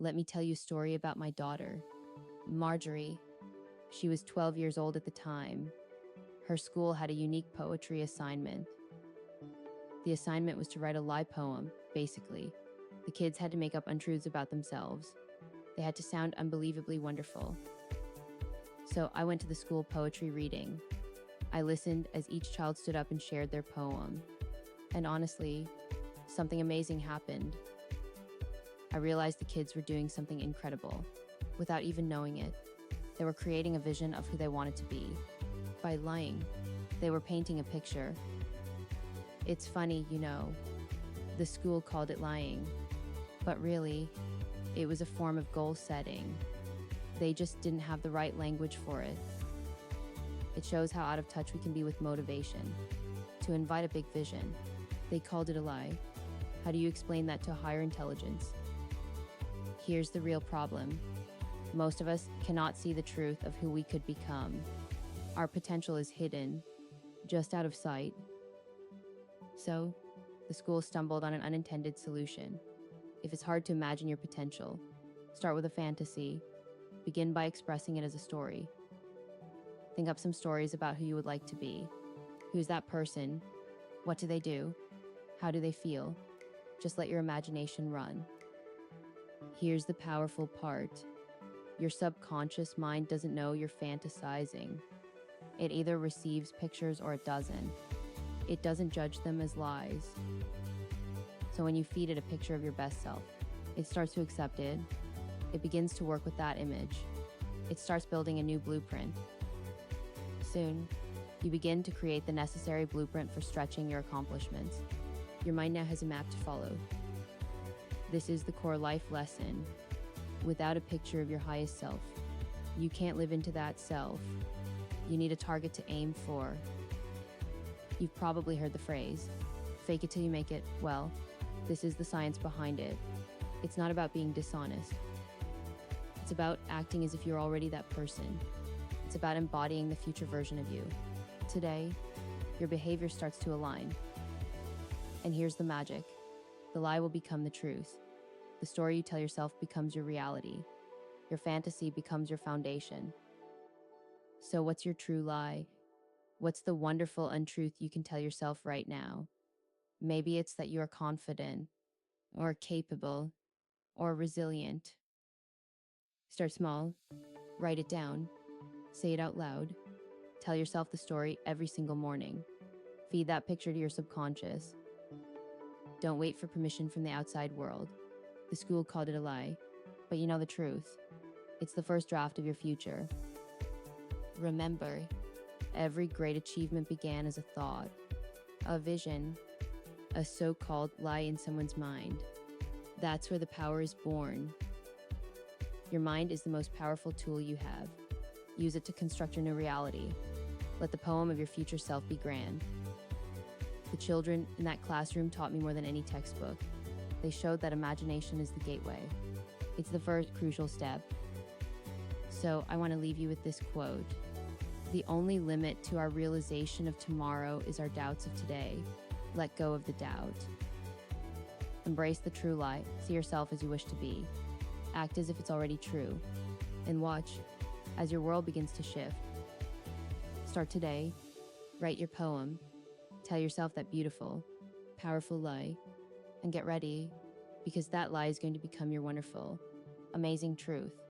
Let me tell you a story about my daughter, Marjorie. She was 12 years old at the time. Her school had a unique poetry assignment. The assignment was to write a lie poem, basically. The kids had to make up untruths about themselves. They had to sound unbelievably wonderful. So I went to the school poetry reading. I listened as each child stood up and shared their poem. And honestly, something amazing happened. I realized the kids were doing something incredible. Without even knowing it, they were creating a vision of who they wanted to be. By lying, they were painting a picture. It's funny, the school called it lying, but really, it was a form of goal setting. They just didn't have the right language for it. It shows how out of touch we can be with motivation. To invite a big vision, they called it a lie. How do you explain that to a higher intelligence? Here's the real problem. Most of us cannot see the truth of who we could become. Our potential is hidden, just out of sight. So, the school stumbled on an unintended solution. If it's hard to imagine your potential, start with a fantasy. Begin by expressing it as a story. Think up some stories about who you would like to be. Who's that person? What do they do? How do they feel? Just let your imagination run. Here's the powerful part. Your subconscious mind doesn't know you're fantasizing. It either receives pictures or it doesn't. It doesn't judge them as lies. So when you feed it a picture of your best self, it starts to accept it. It begins to work with that image. It starts building a new blueprint. Soon, you begin to create the necessary blueprint for stretching your accomplishments. Your mind now has a map to follow. This is the core life lesson. Without a picture of your highest self, you can't live into that self. You need a target to aim for. You've probably heard the phrase, fake it till you make it. Well, this is the science behind it. It's not about being dishonest. It's about acting as if you're already that person. It's about embodying the future version of you. Today, your behavior starts to align. And here's the magic. The lie will become the truth. The story you tell yourself becomes your reality. Your fantasy becomes your foundation. So what's your true lie? What's the wonderful untruth you can tell yourself right now? Maybe it's that you're confident, or capable, or resilient. Start small, write it down, say it out loud. Tell yourself the story every single morning. Feed that picture to your subconscious. Don't wait for permission from the outside world. The school called it a lie, but you know the truth. It's the first draft of your future. Remember, every great achievement began as a thought, a vision, a so-called lie in someone's mind. That's where the power is born. Your mind is the most powerful tool you have. Use it to construct your new reality. Let the poem of your future self be grand. The children in that classroom taught me more than any textbook. They showed that imagination is the gateway. It's the first crucial step. So I want to leave you with this quote. The only limit to our realization of tomorrow is our doubts of today. Let go of the doubt. Embrace the true lie. See yourself as you wish to be. Act as if it's already true. And watch as your world begins to shift. Start today. Write your poem. Tell yourself that beautiful, powerful lie. And get ready, because that lie is going to become your wonderful, amazing truth.